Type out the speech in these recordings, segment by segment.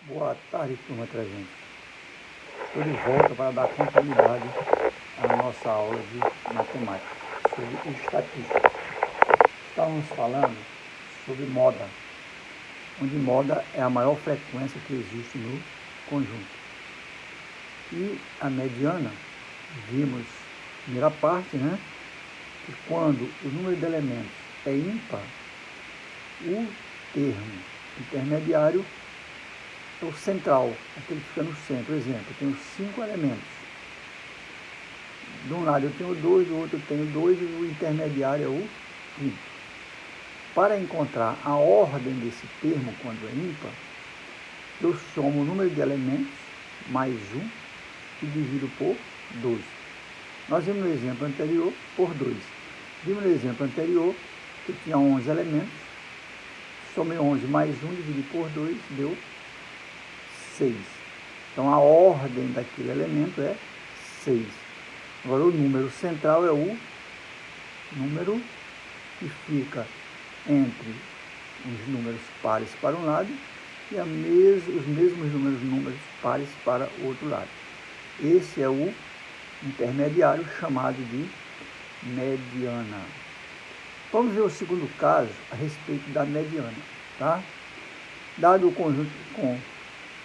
Boa tarde, turma 300. Estou de volta para dar continuidade à nossa aula de matemática sobre estatística. Estávamos falando sobre moda, onde moda é a maior frequência que existe no conjunto. E a mediana, vimos na primeira parte, que quando o número de elementos é ímpar, o termo intermediário é o central, aquele que fica no centro. Por exemplo, eu tenho 5 elementos. De um lado eu tenho 2, do outro eu tenho 2 e o intermediário é o quinto. Para encontrar a ordem desse termo quando é ímpar, eu somo o número de elementos mais 1 e divido por 12. Nós vimos no exemplo anterior por 2. Vimos no exemplo anterior que tinha 11 elementos, somei 11 mais 1, dividi por 2, deu 6. Então a ordem daquele elemento é 6. Agora o número central é o número que fica entre os números pares para um lado e os mesmos números pares para o outro lado. Esse é o intermediário, chamado de mediana. Vamos ver o segundo caso a respeito da mediana, tá? Dado o conjunto com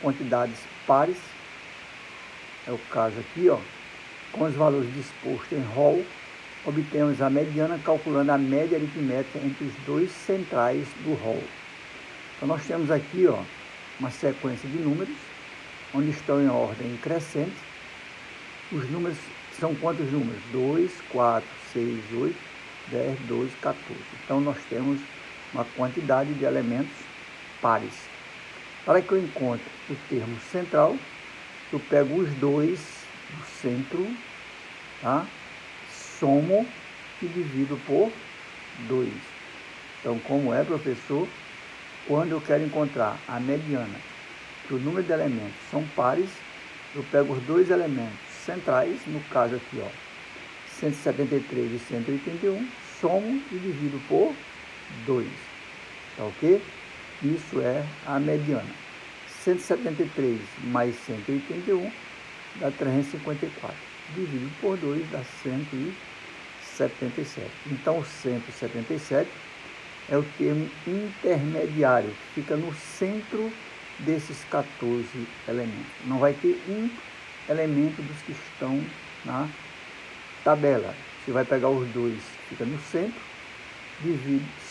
quantidades pares, é o caso aqui, com os valores dispostos em rol, obtemos a mediana calculando a média aritmética entre os dois centrais do rol. Então nós temos aqui uma sequência de números, onde estão em ordem crescente. Os números são quantos números? 2, 4, 6, 8, 10, 12, 14. Então nós temos uma quantidade de elementos pares. Para que eu encontre o termo central, eu pego os dois do centro, tá? Somo e divido por 2. Então, como é, professor? Quando eu quero encontrar a mediana, que o número de elementos são pares, eu pego os dois elementos centrais, no caso aqui, 173 e 181, somo e divido por 2. Tá ok? Isso é a mediana. 173 mais 181 dá 354. Dividido por 2 dá 177. Então, o 177 é o termo intermediário, que fica no centro desses 14 elementos. Não vai ter um elemento dos que estão na tabela. Você vai pegar os dois que fica no centro,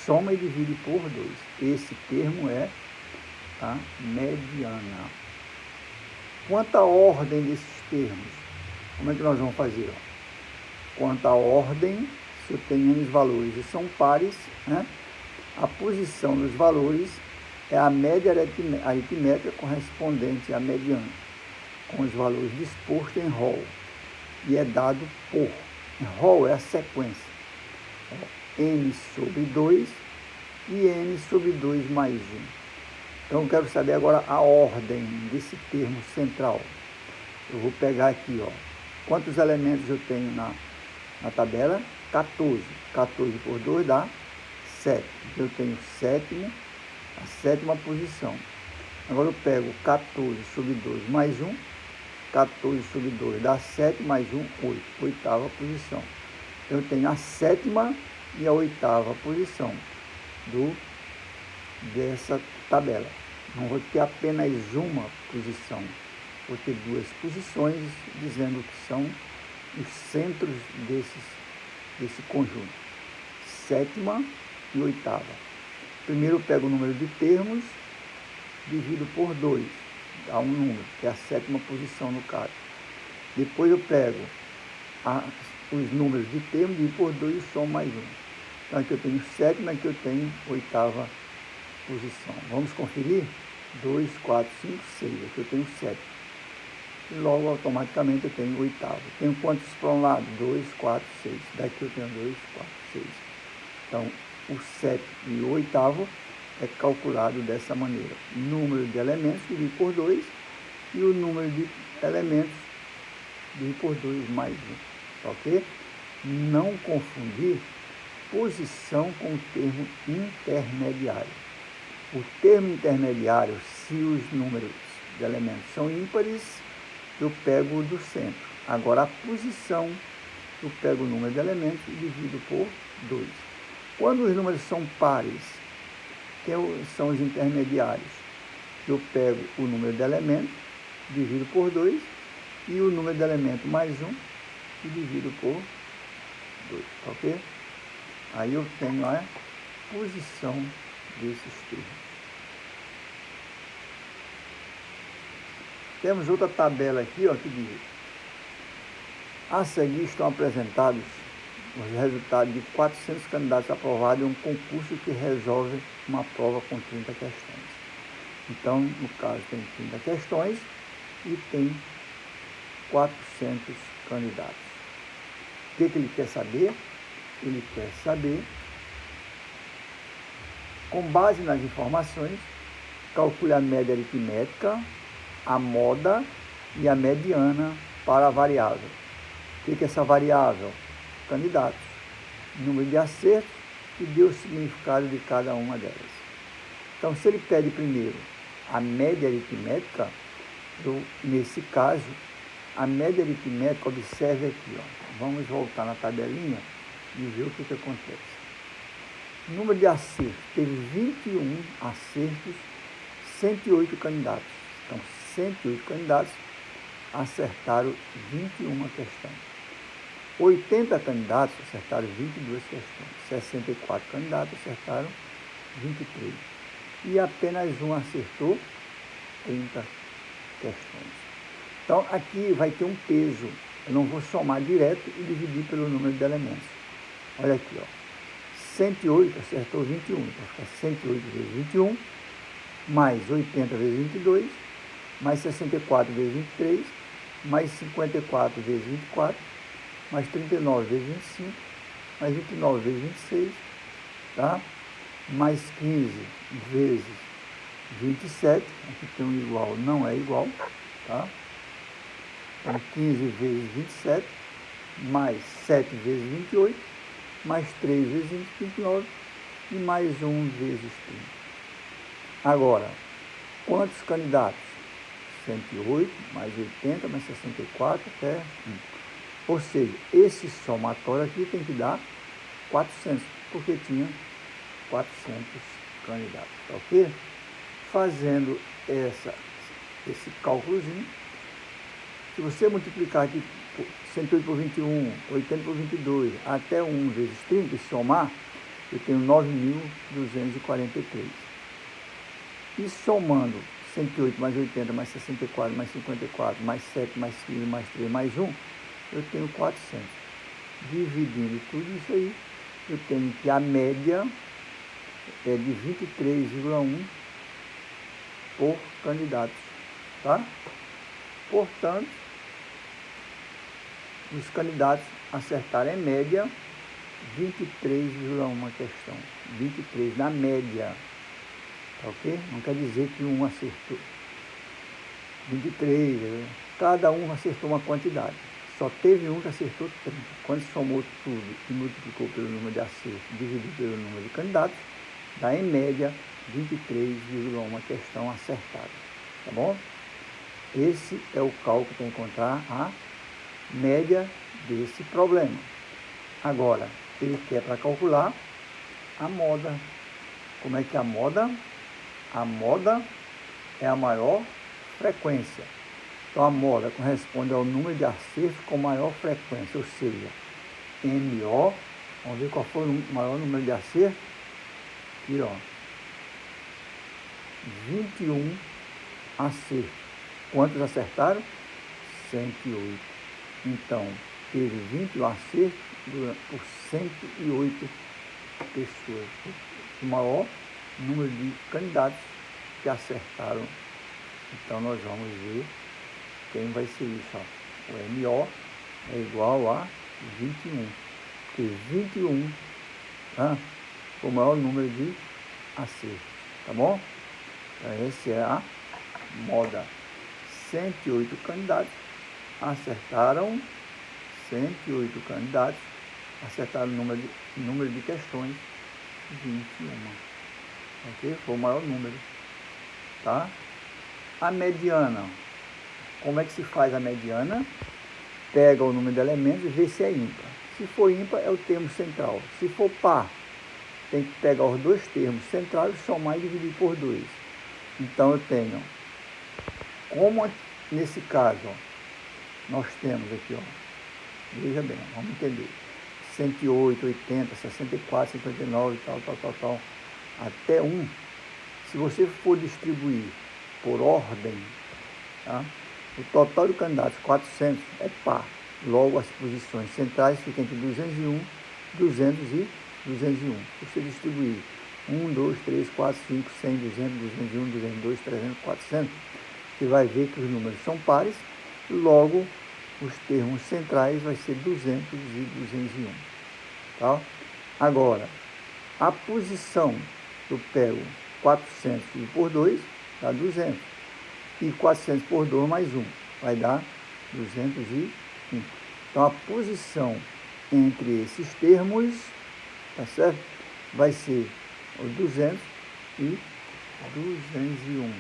soma e divide por 2. Esse termo é a mediana. Quanto à ordem desses termos, como é que nós vamos fazer? Quanto à ordem, se eu tenho N valores e são pares, a posição dos valores é a média aritmética correspondente à mediana, com os valores dispostos em rol, e é dado por. Rol é a sequência, n sobre 2 e n sobre 2 mais 1. Então eu quero saber agora a ordem desse termo central. Eu vou pegar aqui, quantos elementos eu tenho na tabela? 14. 14 por 2 dá 7. Eu tenho a sétima posição. Agora eu pego 14 sobre 2 mais 1. 14 sobre 2 dá 7 mais 1, 8. Oitava posição. Eu tenho a sétima e a oitava posição dessa tabela. Não vou ter apenas uma posição. Vou ter duas posições, dizendo que são os centros desse conjunto. Sétima e oitava. Primeiro eu pego o número de termos, divido por 2. Dá um número, que é a sétima posição no caso. Depois eu pego os números de termos, divido por 2 e somo mais 1. Então aqui eu tenho sétima, aqui eu tenho oitava posição. Vamos conferir? 2, 4, 5, 6. Aqui eu tenho 7. E logo automaticamente eu tenho oitavo. Tenho quantos para um lado? 2, 4, 6. Daqui eu tenho 2, 4, 6. Então, o 7 e o oitavo é calculado dessa maneira. Número de elementos dividido por 2 e o número de elementos dividido por 2 mais 1. Tá ok? Não confundir posição com o termo intermediário. O termo intermediário, se os números de elementos são ímpares, eu pego o do centro. Agora, a posição, eu pego o número de elementos e divido por 2. Quando os números são pares, que são os intermediários, eu pego o número de elementos, divido por 2, e o número de elementos mais 1, e divido por 2, tá ok? Aí eu tenho a posição desses termos. Temos outra tabela aqui, ó, que diz: a seguir estão apresentados os resultados de 400 candidatos aprovados em um concurso que resolve uma prova com 30 questões. Então, no caso, tem 30 questões e tem 400 candidatos. O que ele quer saber? Ele quer saber, com base nas informações, calcule a média aritmética, a moda e a mediana para a variável. O que é essa variável? Candidatos, número de acertos e dê o significado de cada uma delas. Então, se ele pede primeiro a média aritmética, nesse caso, a média aritmética, observe aqui, ó, vamos voltar na tabelinha e ver o que acontece. O número de acertos, teve 21 acertos, 108 candidatos. Então, 108 candidatos acertaram 21 questões. 80 candidatos acertaram 22 questões. 64 candidatos acertaram 23. E apenas um acertou 30 questões. Então, aqui vai ter um peso. Eu não vou somar direto e dividir pelo número de elementos. Olha aqui, ó. 108 acertou 21. Então, fica 108 vezes 21, mais 80 vezes 22, mais 64 vezes 23, mais 54 vezes 24, mais 39 vezes 25, mais 29 vezes 26, tá? Mais 15 vezes 27, aqui tem um igual, não é igual, tá? Então, 15 vezes 27, mais 7 vezes 28, mais 3 vezes 29 e mais 1 vezes 30. Agora, quantos candidatos? 108, mais 80, mais 64, até 1. Ou seja, esse somatório aqui tem que dar 400, porque tinha 400 candidatos, tá ok? Fazendo esse cálculozinho, se você multiplicar aqui 108 por 21, 80 por 22, até 1 vezes 30 e somar, eu tenho 9.243. E somando 108 mais 80 mais 64 mais 54 mais 7 mais 15 mais 3 mais 1, eu tenho 400. Dividindo tudo isso aí, eu tenho que a média é de 23,1 por candidatos, tá? Portanto, os candidatos acertaram em média 23,1 questão. 23 na média, tá ok? Não quer dizer que um acertou. 23, cada um acertou uma quantidade. Só teve um que acertou 30. Quando somou tudo e multiplicou pelo número de acertos, dividido pelo número de candidatos, dá em média 23,1 questão acertada. Tá bom? Esse é o cálculo para encontrar a média desse problema. Agora, ele quer para calcular a moda. Como é que é a moda? A moda é a maior frequência. Então, a moda corresponde ao número de acertos com maior frequência, ou seja, MO, vamos ver qual foi o maior número de acertos. Aqui, ó, 21 acertos. Quantos acertaram? 108. Então, teve 21 acertos por 108 pessoas. O maior número de candidatos que acertaram. Então, nós vamos ver quem vai ser isso. Ó. O MO é igual a 21. Porque 21 foi o maior número de acertos. Tá bom? Então, essa é a moda. 108 candidatos acertaram, 108 candidatos acertaram o número de questões, 21. Ok? Foi o maior número. Tá? A mediana. Como é que se faz a mediana? Pega o número de elementos e vê se é ímpar. Se for ímpar, é o termo central. Se for par, tem que pegar os dois termos centrais, somar e dividir por 2. Então, eu tenho, como nesse caso, ó, nós temos aqui, ó, veja bem, vamos entender, 108, 80, 64, 59, tal, até 1. Se você for distribuir por ordem, tá? O total de candidatos, 400, é par. Logo, as posições centrais ficam entre 201, 200 e 201. Você distribuir 1, 2, 3, 4, 5, 100, 200, 201, 202, 300, 400, você vai ver que os números são pares. Logo, os termos centrais vai ser 200 e 201. Tá? Agora, a posição, eu pego 400 por 2, dá 200. E 400 por 2 mais 1, vai dar 201. Então, a posição entre esses termos, tá certo? Vai ser o 200 e 201.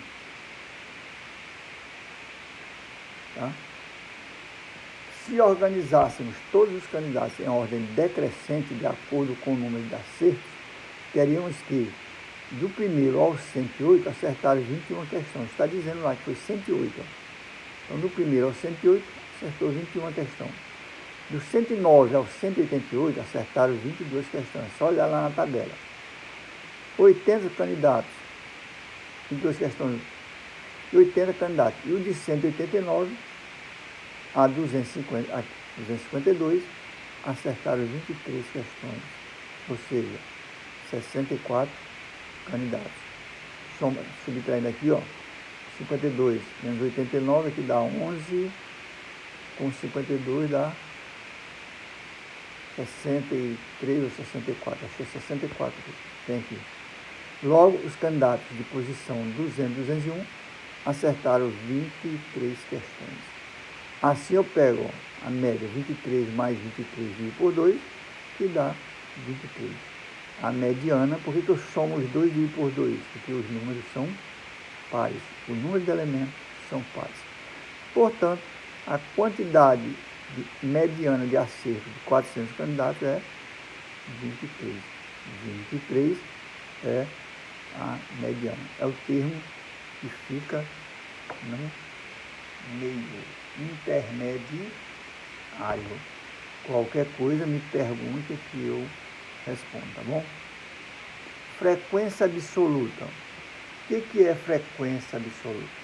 Tá? Se organizássemos todos os candidatos em ordem decrescente, de acordo com o número de acertos, teríamos que, do primeiro ao 108, acertaram 21 questões. Está dizendo lá que foi 108. Ó. Então, do primeiro ao 108, acertou 21 questões. Do 109 ao 188, acertaram 22 questões. Só olhar lá na tabela. 80 candidatos, 22 questões, 80 candidatos. E o de 189 a 252, acertaram 23 questões. Ou seja, 64 candidatos. Subtraindo aqui, ó, 52 menos 89, aqui dá 11, com 52 dá 63 ou 64, achei 64 aqui, tem aqui. Logo, os candidatos de posição 200 e 201 acertaram 23 questões. Assim eu pego, ó, a média 23 mais 23 dividido por 2, que dá 23. A mediana, por que eu somo os dois dividido por 2? Porque os números são pares. O número de elementos são pares. Portanto, a quantidade mediana de acerto de 400 candidatos é 23. 23 é a mediana. É o termo que fica no meio, intermediário. Qualquer coisa me pergunta que eu respondo, tá bom? Frequência absoluta. O que é frequência absoluta?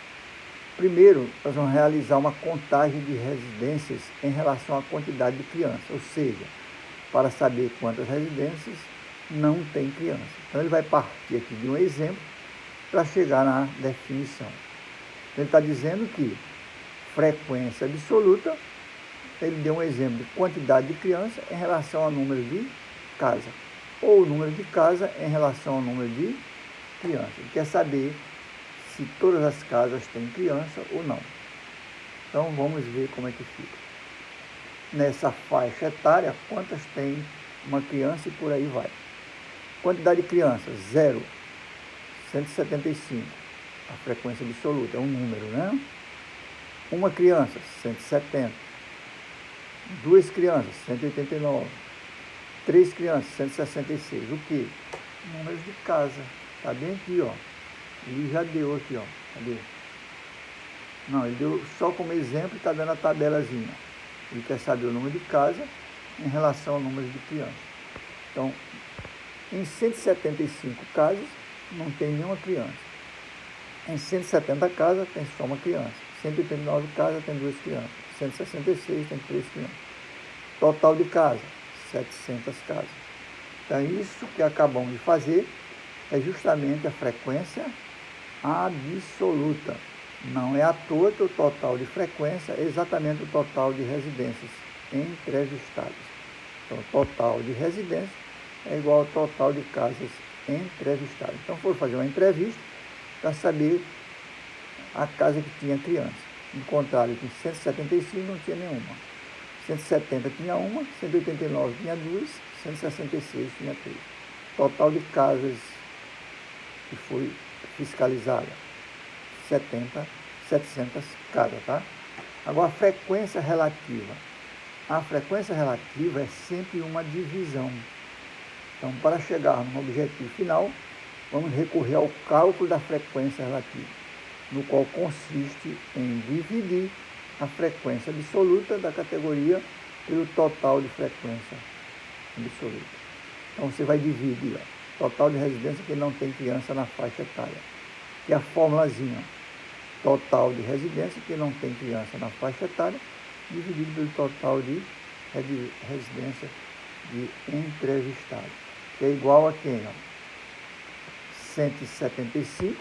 Primeiro, nós vamos realizar uma contagem de residências em relação à quantidade de crianças, ou seja, para saber quantas residências não tem criança. Então, ele vai partir aqui de um exemplo para chegar na definição. Então, ele está dizendo que frequência absoluta, ele deu um exemplo de quantidade de criança em relação ao número de casa, ou o número de casa em relação ao número de criança. Ele quer saber se todas as casas têm criança ou não. Então, vamos ver como é que fica. Nessa faixa etária, quantas tem uma criança e por aí vai. Quantidade de crianças, 0, 175. A frequência absoluta é um número, né? Uma criança, 170. Duas crianças, 189. Três crianças, 166. O quê? Números de casa. Está bem aqui, ó. Ele já deu aqui, ó. Cadê? Não, ele deu só como exemplo e está dando a tabelazinha. Ele quer saber o número de casa em relação ao número de crianças. Então, em 175 casas, não tem nenhuma criança. Em 170 casas, tem só uma criança. 189 casas, tem 2 crianças. 166, tem 3 crianças. Total de casas, 700 casas. Então, isso que acabamos de fazer é justamente a frequência absoluta. Não é à toa que o total de frequência é exatamente o total de residências entrevistadas. Então, o total de residências é igual ao total de casas entrevistadas. Então, foram fazer uma entrevista para saber a casa que tinha criança. Encontraram que 175 não tinha nenhuma. 170 tinha uma, 189 tinha 2, 166 tinha 3. Total de casas que foi fiscalizada, 70 700 casas, tá? Agora, a frequência relativa. A frequência relativa é sempre uma divisão. Então, para chegar no objetivo final, vamos recorrer ao cálculo da frequência relativa, no qual consiste em dividir a frequência absoluta da categoria pelo total de frequência absoluta. Então, você vai dividir, total de residência que não tem criança na faixa etária, que é a formulazinha. Total de residência que não tem criança na faixa etária, dividido pelo total de residência de entrevistado, que é igual a quem? 175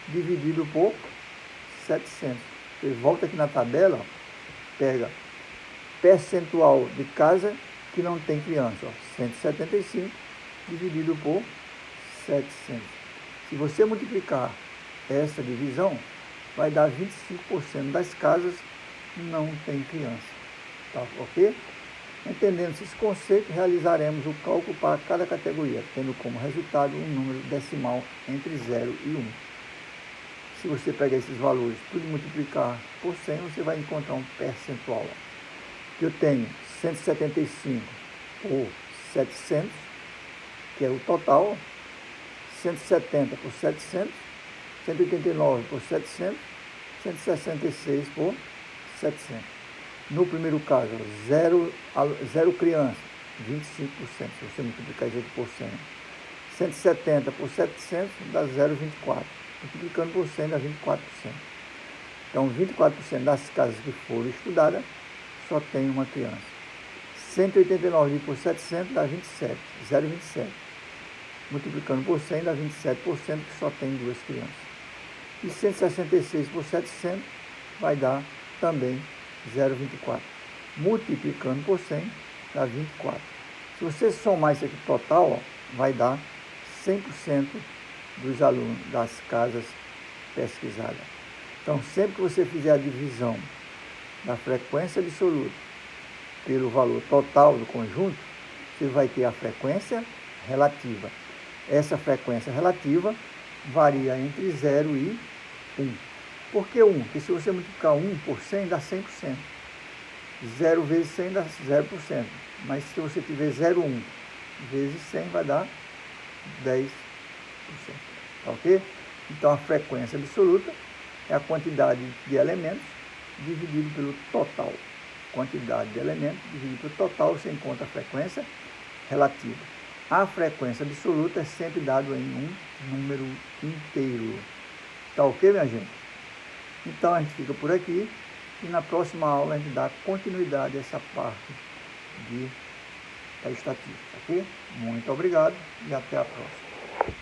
dividido por 700. Você volta aqui na tabela, pega percentual de casa que não tem criança, 175 dividido por 700. Se você multiplicar essa divisão, vai dar 25% das casas que não tem criança. Tá, ok? Entendendo esses conceitos, realizaremos o cálculo para cada categoria, tendo como resultado um número decimal entre 0 e 1. Se você pegar esses valores, tudo multiplicar por 100, você vai encontrar um percentual. Eu tenho 175 por 700, que é o total, 170 por 700, 189 por 700, 166 por 700. No primeiro caso, zero criança, 25%, se você multiplicar isso por 100. 170 por 700 dá 0,24. Multiplicando por 100 dá 24%. Então, 24% das casas que foram estudadas só tem uma criança. 189 por 700 dá 27, 0,27. Multiplicando por 100 dá 27%, que só tem duas crianças. E 166 por 700 vai dar também 0,24. Multiplicando por 100 dá 24. Se você somar isso aqui total, vai dar 100% dos alunos das casas pesquisadas. Então, sempre que você fizer a divisão da frequência absoluta pelo valor total do conjunto, você vai ter a frequência relativa. Essa frequência relativa varia entre 0 e 1. Por que 1? Porque se você multiplicar 1 por 100, dá 100%. 0 vezes 100 dá 0%. Mas se você tiver 0,1 vezes 100, vai dar 10%. Tá ok? Então, a frequência absoluta é a quantidade de elementos dividido pelo total. Quantidade de elementos dividido pelo total, você encontra a frequência relativa. A frequência absoluta é sempre dado em um número inteiro. Tá ok, minha gente? Então, a gente fica por aqui e na próxima aula a gente dá continuidade a essa parte da estatística, ok? Muito obrigado e até a próxima.